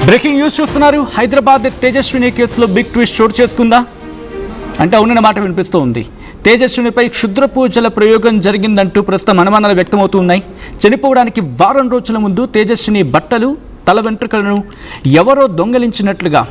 Breaking news చూస్తున్నారు. హైదరాబాద్ తేజస్విని కేసులో big twist చోటు చేసుకుందా అంటే అవునన్న మాట వినిపిస్తూ ఉంది. తేజస్వినిపై క్షుద్ర పూజల ప్రయోగం జరిగిందంటూ ప్రస్తుతం అనుమానాలు వ్యక్తమవుతున్నాయి. చనిపోవడానికి వారం రోజుల ముందు తేజస్విని బట్టలు, తల వెంట్రుకలను ఎవరో దొంగలించినట్లుగా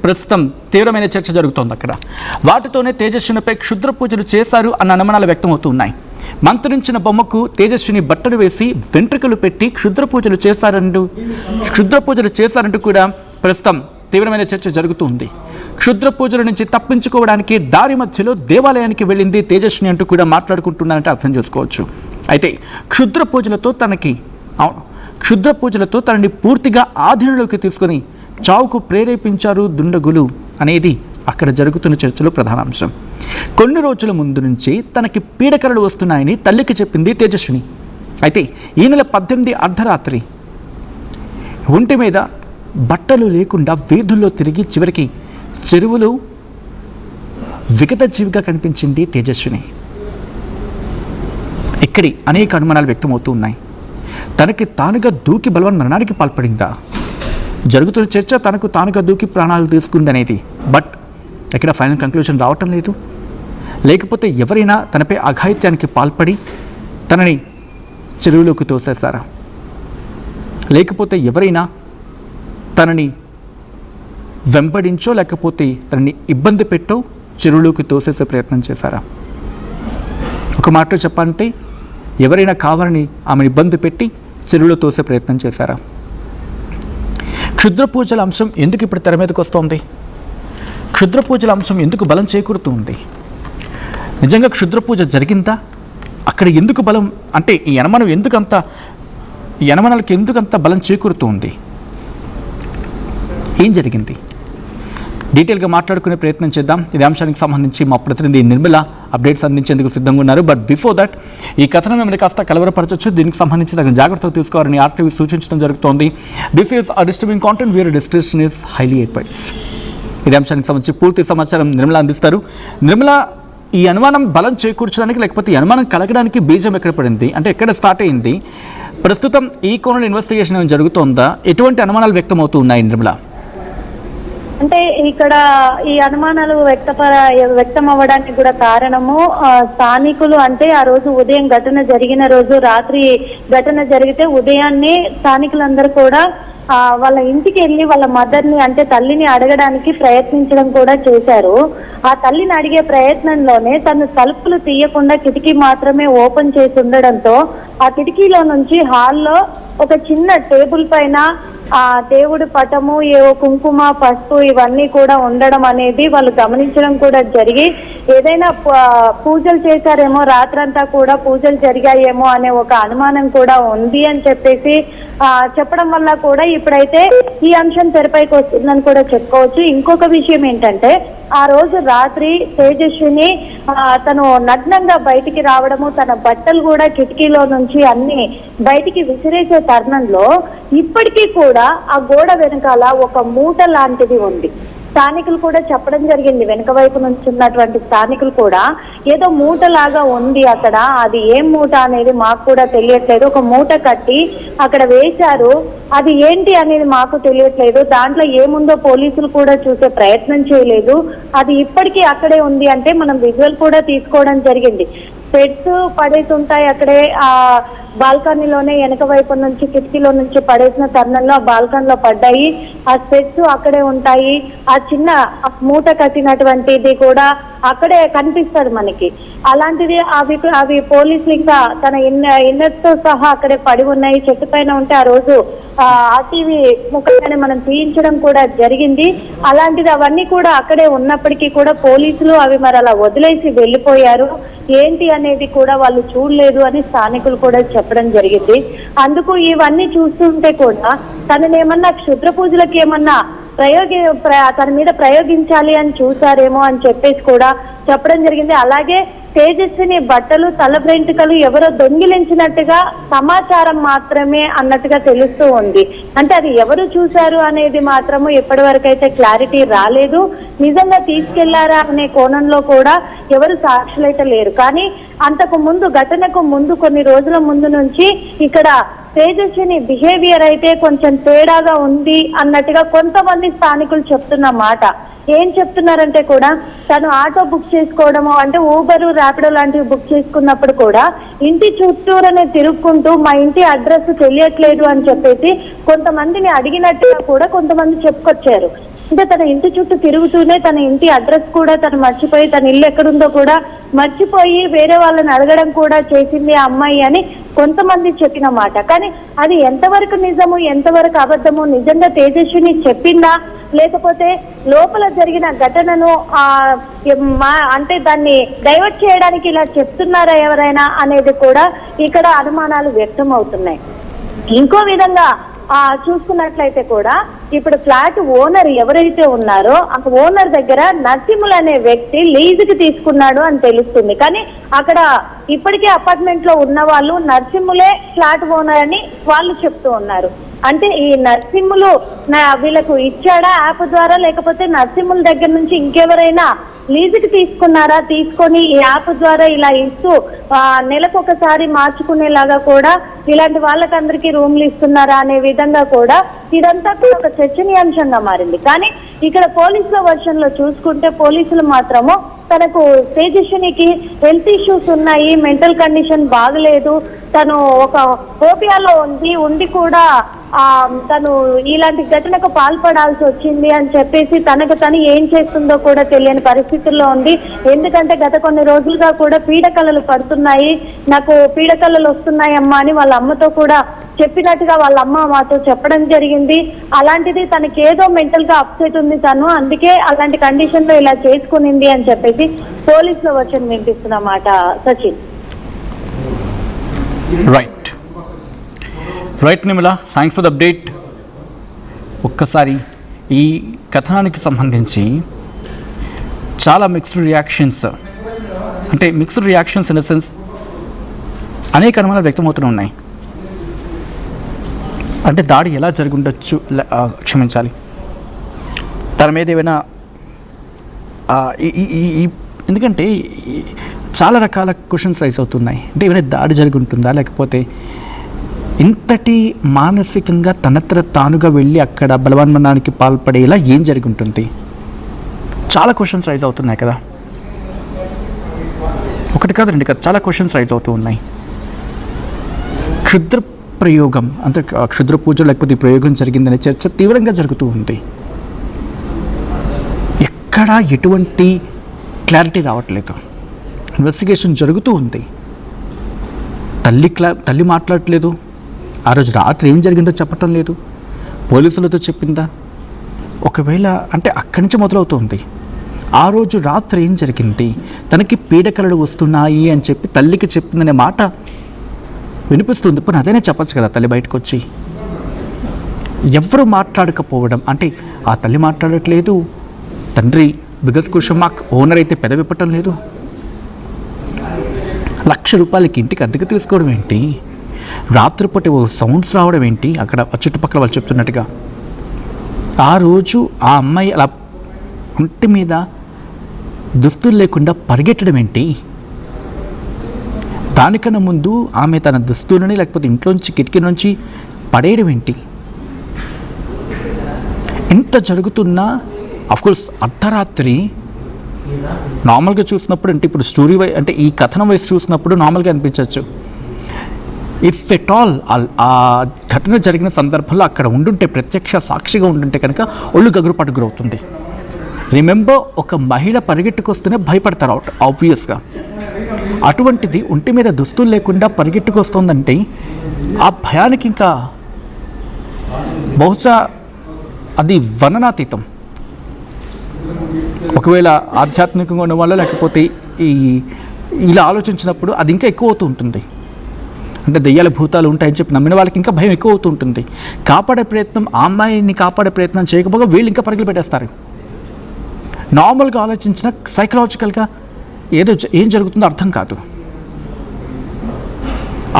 ప్రస్తుతం తీవ్రమైన చర్చ జరుగుతోంది. అక్కడ వాటితోనే తేజస్వినిపై క్షుద్ర పూజలు చేశారు అన్న అనుమానాలు వ్యక్తమవుతున్నాయి. మంత్రించిన బొమ్మకు తేజస్విని బట్టలు వేసి వెంట్రుకలు పెట్టి క్షుద్ర పూజలు చేశారంటూ కూడా ప్రస్తుతం తీవ్రమైన చర్చ జరుగుతుంది. క్షుద్ర పూజల నుంచి తప్పించుకోవడానికి దారి మధ్యలో దేవాలయానికి వెళ్ళింది తేజస్విని అంటూ కూడా మాట్లాడుకుంటున్నారంటే అర్థం చేసుకోవచ్చు. అయితే క్షుద్ర పూజలతో తనని పూర్తిగా ఆధీనంలోకి తీసుకొని చావుకు ప్రేరేపించారు దుండగులు అనేది అక్కడ జరుగుతున్న చర్చలో ప్రధాన అంశం. కొన్ని రోజుల ముందు నుంచి తనకి పీడకలలు వస్తున్నాయని తల్లికి చెప్పింది తేజస్విని. అయితే ఈ నెల 18 అర్ధరాత్రి ఒంటి మీద బట్టలు లేకుండా వీధుల్లో తిరిగి చివరికి చెరువులో విగత జీవిగా కనిపించింది తేజస్విని. ఇక్కడి అనేక అనుమానాలు వ్యక్తమవుతూ ఉన్నాయి. తనకి తానుగా దూకి బలవన్మరణానికి పాల్పడిందా? జరుగుతున్న చర్చ తనకు తానుగా దూకి ప్రాణాలు తీసుకుందనేది. బట్ ఎక్కడ ఫైనల్ కంక్లూజన్ రావటం లేదు. లేకపోతే ఎవరైనా తనపై అఘాయిత్యానికి పాల్పడి తనని చెరువులోకి తోసేశారా? లేకపోతే ఎవరైనా తనని వెంబడించో లేకపోతే తనని ఇబ్బంది పెట్టో చెరువులోకి తోసేసే ప్రయత్నం చేశారా? ఒక మాటలో చెప్పాలంటే ఎవరైనా కావాలని ఆమెను ఇబ్బంది పెట్టి చెరువులో తోసే ప్రయత్నం చేశారా? క్షుద్ర పూజల అంశం ఎందుకు ఇప్పుడు తెర మీదకి వస్తోంది? క్షుద్ర పూజల అంశం ఎందుకు బలం చేకూరుతుంది? నిజంగా క్షుద్ర పూజ జరిగిందా? అక్కడ ఎందుకు బలం అంటే ఈ యనమనాలకు ఎందుకంత బలం చేకూరుతుంది? ఏం జరిగింది? డీటెయిల్గా మాట్లాడుకునే ప్రయత్నం చేద్దాం. ఇదే అంశానికి సంబంధించి మా ప్రతినిధి నిర్మల అప్డేట్స్ అందించేందుకు సిద్ధంగా ఉన్నారు. బట్ బిఫోర్ దట్ ఈ కథనం మిమ్మల్ని కాస్త కలవరపరచవచ్చు. దీనికి సంబంధించి తగిన జాగ్రత్తలు తీసుకోవాలని ఆర్టీవీ సూచించడం జరుగుతోంది. This is a disturbing content where discretion is highly advised. ఇదే అంశానికి సంబంధించి పూర్తి సమాచారం నిర్మల అందిస్తారు. నిర్మల, ఈ అనుమానం బలం చేకూర్చడానికి లేకపోతే ఈ అనుమానం కలగడానికి బీజం ఎక్కడ పడింది అంటే ఎక్కడ స్టార్ట్ అయింది? ప్రస్తుతం ఈ కోణంలో ఇన్వెస్టిగేషన్ ఏమైనా జరుగుతోందా? ఎటువంటి అనుమానాలు వ్యక్తమవుతూ ఉన్నాయి నిర్మల? అంటే ఇక్కడ ఈ అనుమానాలు వ్యక్తం అవ్వడానికి కూడా కారణము స్థానికులు. అంటే ఆ రోజు ఉదయం ఘటన జరిగిన రోజు రాత్రి ఘటన జరిగితే ఉదయాన్నే స్థానికులందరూ కూడా వాళ్ళ ఇంటికి వెళ్ళి వాళ్ళ మదర్ని అంటే తల్లిని అడగడానికి ప్రయత్నించడం కూడా చేశారు. ఆ తల్లిని అడిగే ప్రయత్నంలోనే తను తలుపులు తీయకుండా కిటికీ మాత్రమే ఓపెన్ చేసి ఉండడంతో ఆ కిటికీలో నుంచి హాల్లో ఒక చిన్న టేబుల్ పైన ఆ దేవుడి పటము, ఏవో కుంకుమ, పసుపు ఇవన్నీ కూడా ఉండడం అనేది వాళ్ళు గమనించడం కూడా జరిగి ఏదైనా పూజలు చేశారేమో, రాత్రంతా కూడా పూజలు జరిగాయేమో అనే ఒక అనుమానం కూడా ఉంది అని చెప్పేసి చెప్పడం వల్ల కూడా ఇప్పుడైతే ఈ అంశం తెరపైకి వస్తుందని కూడా చెప్పుకోవచ్చు. ఇంకొక విషయం ఏంటంటే ఆ రోజు రాత్రి తేజస్విని తను నగ్నంగా బయటికి రావడము, తన బట్టలు కూడా కిటికీలో నుంచి అన్ని బయటికి విసిరేసే తరుణంలో ఇప్పటికీ కూడా ఆ గోడ వెనకాల ఒక మూట లాంటిది ఉంది. స్థానికులు కూడా చెప్పడం జరిగింది. వెనుక వైపు నుంచి ఉన్నటువంటి స్థానికులు కూడా ఏదో మూట లాగా ఉంది అక్కడ, అది ఏం మూట అనేది మాకు కూడా తెలియట్లేదు. ఒక మూట కట్టి అక్కడ వేశారు, అది ఏంటి అనేది మాకు తెలియట్లేదు. దాంట్లో ఏముందో పోలీసులు కూడా చూసే ప్రయత్నం చేయలేదు. అది ఇప్పటికీ అక్కడే ఉంది. అంటే మనం విజువల్ కూడా తీసుకోవడం జరిగింది. పెట్స్ పడేసి ఉంటాయి అక్కడే ఆ బాల్కనీలోనే, వెనక వైపు నుంచి కిటికీలో నుంచి పడేసిన తరుణంలో ఆ బాల్కనీలో పడ్డాయి. ఆ స్పెట్స్ అక్కడే ఉంటాయి. ఆ చిన్న మూట కట్టినటువంటిది కూడా అక్కడే కనిపిస్తుంది మనకి. అలాంటిది అవి పోలీసులు ఇంకా తన ఇన్నర్స్ తో సహా అక్కడే పడి ఉన్నాయి. చెట్టు పైన ఉంటే ఆ రోజు ఆర్టీవీ ముఖంగానే మనం తీయించడం కూడా జరిగింది. అలాంటిది అవన్నీ కూడా అక్కడే ఉన్నప్పటికీ కూడా పోలీసులు అవి మరి అలా వదిలేసి వెళ్ళిపోయారు. ఏంటి అనేది కూడా వాళ్ళు చూడలేదు అని స్థానికులు కూడా చెప్పడం జరిగింది. అందుకు ఇవన్నీ చూస్తుంటే కూడా తననేమన్నా క్షుద్ర పూజలకు ఏమన్నా తన మీద ప్రయోగించాలి అని చూసారేమో అని చెప్పేసి కూడా చెప్పడం జరిగింది. అలాగే తేజస్విని బట్టలు, తల వెంట్రుకలు ఎవరో దొంగిలించినట్టుగా సమాచారం మాత్రమే అన్నట్టుగా తెలుస్తూ ఉంది. అంటే అది ఎవరు చూశారు అనేది మాత్రము ఇప్పటి వరకు అయితే క్లారిటీ రాలేదు. నిజంగా తీసుకెళ్లారా అనే కోణంలో కూడా ఎవరు సాక్షులైతే లేరు. కానీ అంతకు ముందు ఘటనకు ముందు కొన్ని రోజుల ముందు నుంచి ఇక్కడ తేజస్విని బిహేవియర్ అయితే కొంచెం తేడాగా ఉంది అన్నట్టుగా కొంతమంది స్థానికులు చెప్తున్న మాట. ఏం చెప్తున్నారంటే కూడా తను ఆటో బుక్ చేసుకోవడము అంటే ఊబరు ర్యాపిడో లాంటివి బుక్ చేసుకున్నప్పుడు కూడా ఇంటి చుట్టూరనే తిరుక్కుంటూ మా ఇంటి అడ్రస్ తెలియట్లేదు అని చెప్పేసి కొంతమందిని అడిగినట్టుగా కూడా కొంతమంది చెప్పుకొచ్చారు. అంటే తన ఇంటి చుట్టూ తిరుగుతూనే తన ఇంటి అడ్రస్ కూడా తను మర్చిపోయి తన ఇల్లు ఎక్కడుందో కూడా మర్చిపోయి వేరే వాళ్ళని అడగడం కూడా చేసింది ఆ అమ్మాయి అని కొంతమంది చెప్పిన మాట. కానీ అది ఎంతవరకు నిజము ఎంతవరకు అబద్ధము, నిజంగా తేజస్విని చెప్పిందా లేకపోతే లోపల జరిగిన ఘటనను అంటే దాన్ని డైవర్ట్ చేయడానికి ఇలా చెప్తున్నారా ఎవరైనా అనేది కూడా ఇక్కడ అనుమానాలు వ్యక్తం అవుతున్నాయి. ఇంకో విధంగా చూసుకున్నట్లయితే కూడా ఇప్పుడు ఫ్లాట్ ఓనర్ ఎవరైతే ఉన్నారో ఆ ఓనర్ దగ్గర నరసింహులు అనే వ్యక్తి లీజుకి తీసుకున్నాడు అని తెలుస్తుంది. కానీ అక్కడ ఇప్పటికే అపార్ట్మెంట్ లో ఉన్న వాళ్ళు నరసింహులే ఫ్లాట్ ఓనర్ అని వాళ్ళు చెప్తూ ఉన్నారు. అంటే ఈ నరసింహులు వీళ్ళకు ఇచ్చాడా యాప్ ద్వారా లేకపోతే నరసింహుల దగ్గర నుంచి ఇంకెవరైనా లీజుకి తీసుకున్నారా, తీసుకొని ఈ యాప్ ద్వారా ఇలా ఇస్తూ నెలకు ఒకసారి మార్చుకునేలాగా కూడా ఇలాంటి వాళ్ళకందరికీ రూమ్లు ఇస్తున్నారా అనే విధంగా కూడా ఇదంతా కూడా ఒక చర్చనీయాంశంగా మారింది. కానీ ఇక్కడ పోలీసుల వర్షన్ లో చూసుకుంటే పోలీసులు మాత్రము తనకు తేజస్వినికి హెల్త్ ఇష్యూస్ ఉన్నాయి, మెంటల్ కండిషన్ బాగలేదు, తను ఒక ఫోబియాలో ఉండి కూడా తను ఇలాంటి ఘటనకు పాల్పడాల్సి వచ్చింది అని చెప్పేసి తనకు తను ఏం చేస్తుందో కూడా తెలియని పరిస్థితుల్లో ఉంది. ఎందుకంటే గత కొన్ని రోజులుగా కూడా పీడకలలు పడుతున్నాయి, నాకు పీడకలలు వస్తున్నాయి అమ్మా అని వాళ్ళ అమ్మతో కూడా చెప్పినట్టుగా వాళ్ళ అమ్మ మాతో చెప్పడం జరిగింది. అలాంటిది తనకి ఏదో మెంటల్ గా అప్సెట్ ఉంది తను, అందుకే అలాంటి కండిషన్ లో ఇలా చేసుకునింది అని చెప్పేసి పోలీసుల వర్షన్ వినిపిస్తున్నమాట. Sachin. Right Nirmala, thanks for the update. ఒక్కసారి ఈ కథనానికి సంబంధించి చాలా మిక్స్డ్ రియాక్షన్స్, అంటే mixed reactions in the sense అనేక అనుమానాలు వ్యక్తమవుతూ ఉన్నాయి. అంటే దాడి ఎలా జరిగి ఉండొచ్చు, క్షమించాలి, తన మీద ఏమైనా ఎందుకంటే చాలా రకాల క్వశ్చన్స్ రైజ్ అవుతున్నాయి. అంటే ఏమైనా దాడి జరిగి ఉంటుందా, లేకపోతే ఇంతటి మానసికంగా తనత్ర తానుగా వెళ్ళి అక్కడ బలవన్మరణానికి పాల్పడేలా ఏం జరిగి ఉంటుంది? చాలా క్వశ్చన్స్ రైజ్ అవుతున్నాయి కదా, ఒకటి కాదు రెండు కాదు, చాలా క్వశ్చన్స్ రైజ్ అవుతూ ఉన్నాయి. క్షుద్ర ప్రయోగం అంటే క్షుద్ర పూజ లేకపోతే ప్రయోగం జరిగిందనే చర్చ తీవ్రంగా జరుగుతూ ఉంది. ఎక్కడా ఎటువంటి క్లారిటీ రావట్లేదు. ఇన్వెస్టిగేషన్ జరుగుతూ ఉంది. తల్లి మాట్లాడట్లేదు, ఆ రోజు రాత్రి ఏం జరిగిందో చెప్పటం లేదు, పోలీసులతో చెప్పిందా? ఒకవేళ అంటే అక్కడి నుంచి మొదలవుతుంది. ఆ రోజు రాత్రి ఏం జరిగింది, తనకి పీడకలలు వస్తున్నాయి అని చెప్పి తల్లికి చెప్పిందనే మాట వినిపిస్తుంది. ఇప్పుడు అదేనే చెప్పచ్చు కదా తల్లి బయటకు వచ్చి. ఎవరు మాట్లాడకపోవడం, అంటే ఆ తల్లి మాట్లాడట్లేదు, తండ్రి బిగ్గెస్ట్ క్వశ్చన్ మార్క్, ఓనర్ అయితే పెదవిప్పటం లేదు. ₹1,00,000 ఇంటికి అద్దెకు తీసుకోవడం ఏంటి, రాత్రిపూట సౌండ్స్ రావడం ఏంటి, అక్కడ చుట్టుపక్కల వాళ్ళు చెప్తున్నట్టుగా. ఆ రోజు ఆ అమ్మాయి అలా ఒంటి మీద దుస్తులు లేకుండా పరిగెట్టడం ఏంటి, దానికన్నా ముందు ఆమె తన దుస్తులని లేకపోతే ఇంట్లోంచి కిటికీ నుంచి పడేయడం ఏంటి? ఇంత జరుగుతున్నా అఫ్కోర్స్ అర్ధరాత్రి నార్మల్గా చూసినప్పుడు, అంటే ఇప్పుడు స్టోరీ అంటే ఈ కథనం వైపు చూసినప్పుడు నార్మల్గా అనిపించవచ్చు. ఇఫ్ ఎట్ ఆల్ ఆ ఘటన జరిగిన సందర్భంలో అక్కడ ఉండుంటే, ప్రత్యక్ష సాక్షిగా ఉండుంటే కనుక ఒళ్ళు గగురుపాటు గురవుతుంది. రిమెంబర్, ఒక మహిళ పరిగెట్టుకొస్తూనే భయపడతారు ఆబ్వియస్గా. అటువంటిది ఒంటి మీద దుస్తులు లేకుండా పరిగెట్టుకొస్తుందంటే ఆ భయానికి ఇంకా బహుశా అది వర్ణనాతీతం. ఒకవేళ ఆధ్యాత్మికంగా ఉన్న వాళ్ళ లేకపోతే ఇలా ఆలోచించినప్పుడు అది ఇంకా ఎక్కువ అవుతూ ఉంటుంది. అంటే దెయ్యాల భూతాలు ఉంటాయని చెప్పి నమ్మిన వాళ్ళకి ఇంకా భయం ఎక్కువ అవుతూ ఉంటుంది. కాపాడే ప్రయత్నం, ఆ అమ్మాయిని కాపాడే ప్రయత్నం చేయకపోగా వీళ్ళు ఇంకా పరుగులు పెట్టేస్తారు. నార్మల్గా ఆలోచించిన సైకలాజికల్గా ఏం జరుగుతుందో అర్థం కాదు.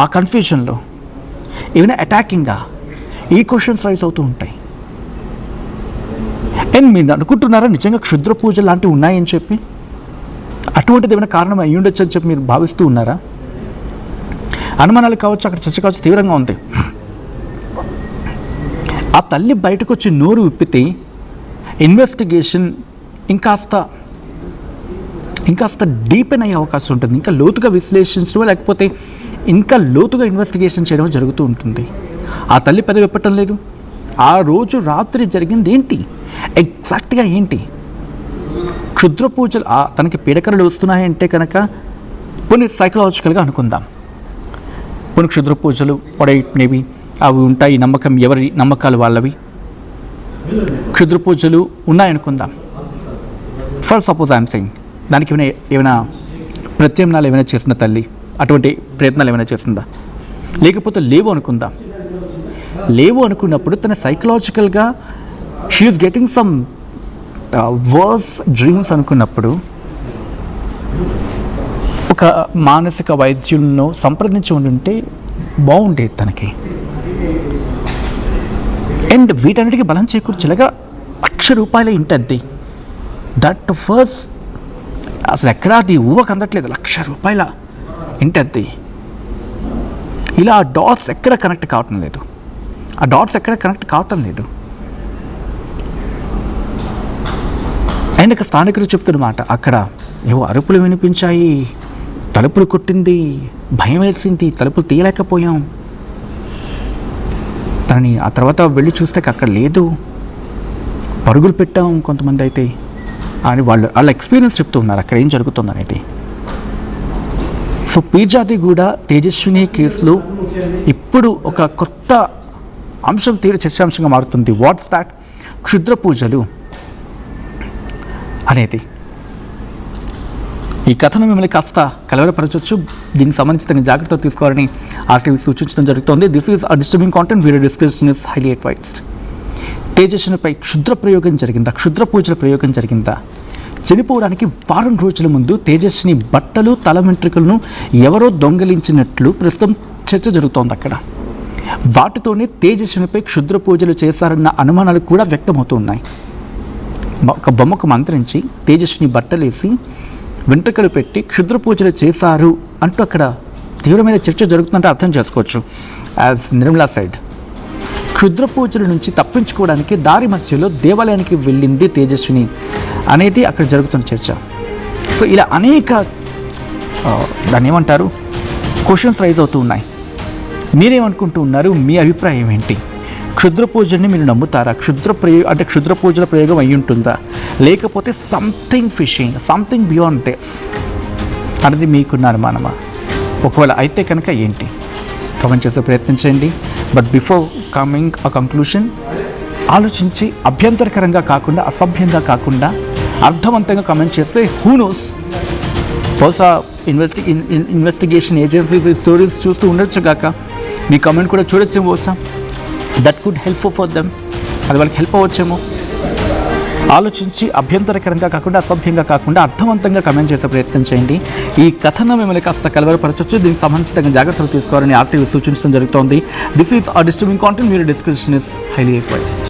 ఆ కన్ఫ్యూజన్లో ఏమైనా అటాకింగ్గా ఈ క్వశ్చన్స్ రైజ్ అవుతూ ఉంటాయి. అండ్ మీరు అనుకుంటున్నారా నిజంగా క్షుద్ర పూజ లాంటివి ఉన్నాయని చెప్పి? అటువంటి అటువంటిది ఏమైనా కారణం అయ్యి ఉండొచ్చు అని చెప్పి మీరు భావిస్తూ ఉన్నారా? అనుమానాలు కావచ్చు, అక్కడ చర్చ కావచ్చు తీవ్రంగా ఉంది. ఆ తల్లి బయటకు వచ్చి నోరు విప్పితే ఇన్వెస్టిగేషన్ ఇంకాస్త డీపెన్ అయ్యే అవకాశం ఉంటుంది. ఇంకా లోతుగా విశ్లేషించడం లేకపోతే ఇంకా లోతుగా ఇన్వెస్టిగేషన్ చేయడం జరుగుతూ ఉంటుంది. ఆ తల్లి పెదవి విప్పటం లేదు. ఆ రోజు రాత్రి జరిగింది ఏంటి, ఎగ్జాక్ట్గా ఏంటి? క్షుద్ర పూజలు తనకి పీడకలలు వస్తున్నాయంటే కనుక కొన్ని సైకలాజికల్గా అనుకుందాం. కొన్ని క్షుద్ర పూజలు పొడైట్నేవి అవి ఉంటాయి, నమ్మకం ఎవరి నమ్మకాలు వాళ్ళవి. క్షుద్ర పూజలు ఉన్నాయనుకుందాం. ఫర్ సపోజ్ ఐఎమ్ సెయింగ్, దానికి ఏమైనా ప్రత్యామ్నాయాలు ఏమైనా చేసిన తల్లి అటువంటి ప్రయత్నాలు ఏమైనా చేసిందా? లేకపోతే లేవు అనుకుందాం. లేవు అనుకున్నప్పుడు తన సైకలాజికల్గా she is getting some worse dreams అనుకున్నప్పుడు ఒక మానసిక వైద్యులను సంప్రదించి ఉండుంటే బాగుండేది తనకి. అండ్ వీటన్నిటికీ బలం చేకూర్చలేగా ₹1,00,000 ఇంటద్ది. దట్ ఫస్ట్ అసలు ఎక్కడా అది ఊహకు అందట్లేదు. ₹1,00,000 ఇంటద్ది. ఇలా ఆ డాట్స్ ఎక్కడ కనెక్ట్ కావటం లేదు. అండ్ ఇక స్థానికులు చెప్తున్నమాట, అక్కడ ఏవో అరుపులు వినిపించాయి, తలుపులు కొట్టింది, భయం వేసింది, తలుపులు తీయలేకపోయాం. తనని ఆ తర్వాత వెళ్ళి చూస్తే అక్కడ లేదు, పరుగులు పెట్టాం కొంతమంది అయితే అని వాళ్ళ ఎక్స్పీరియన్స్ చెప్తూ ఉన్నారు అక్కడ ఏం జరుగుతుంది అనేది. సో పీర్జాదిగూడ తేజస్విని కేసులో ఇప్పుడు ఒక కొత్త అంశం చర్చాంశంగా మారుతుంది. What's that? క్షుద్ర పూజలు అనేది. ఈ కథను మిమ్మల్ని కాస్త కలవరపరచవచ్చు. దీనికి సంబంధించి తగిన జాగ్రత్తలు తీసుకోవాలని ఆర్టీవీ సూచించడం జరుగుతోంది. This is a disturbing content. Video description is highly advised. తేజస్వినిపై క్షుద్ర పూజల ప్రయోగం జరిగిందా? చనిపోవడానికి వారం రోజుల ముందు తేజస్విని బట్టలు, తల వెంట్రుకలను ఎవరో దొంగలించినట్లు ప్రస్తుతం చర్చ జరుగుతోంది అక్కడ. వాటితోనే తేజస్వినిపై క్షుద్ర పూజలు చేశారన్న అనుమానాలు కూడా వ్యక్తమవుతూ ఉన్నాయి. ఒక బొమ్మకు మంత్రించి తేజస్విని బట్టలేసి వెంట్రుకలు పెట్టి క్షుద్ర పూజలు చేశారు అంటూ అక్కడ తీవ్రమైన చర్చ జరుగుతుందంటే అర్థం చేసుకోవచ్చు. యాజ్ నిర్మలా సైడ్, క్షుద్ర పూజల నుంచి తప్పించుకోవడానికి దారి మధ్యలో దేవాలయానికి వెళ్ళింది తేజస్విని అనేది అక్కడ జరుగుతున్న చర్చ. సో ఇలా అనేక దాన్ని ఏమంటారు క్వశ్చన్స్ రైజ్ అవుతూ ఉన్నాయి. మీరేమనుకుంటూ ఉన్నారు? మీ అభిప్రాయం ఏంటి? క్షుద్ర పూజల్ని మీరు నమ్ముతారా? క్షుద్ర పూజల ప్రయోగం అయి ఉంటుందా, లేకపోతే something fishing, something beyond this అనేది మీకున్న అనుమానమా? ఒకవేళ అయితే కనుక ఏంటి? కామెంట్ చేసే ప్రయత్నం చేయండి. But before coming a conclusion, ఆలోచించి అభ్యంతరకరంగా కాకుండా, అసభ్యంగా కాకుండా అర్థవంతంగా కమెంట్ చేస్తే హూ నోస్, బహుశా ఇన్వెస్టిగేషన్ ఏజెన్సీస్ ఈ స్టోరీస్ చూస్తూ ఉండొచ్చు కాక మీ కమెంట్ కూడా చూడొచ్చేమో. బహుశా that could help for them, అది వాళ్ళకి హెల్ప్ అవ్వచ్చేమో. ఆలోచించి అభ్యంతరకరంగా కాకుండా, అసభ్యంగా కాకుండా అర్థవంతంగా కమెంట్ చేసే ప్రయత్నం చేయండి. ఈ కథను మిమ్మల్ని కాస్త కలవరపరచవచ్చు. దీనికి సంబంధించి తగిన జాగ్రత్తలు తీసుకోవాలని ఆర్టీవీ సూచించడం జరుగుతోంది. This is a disturbing content. మీరు డిస్క్రిప్షన్ ఇస్ హైలీ అడ్వైజ్డ్.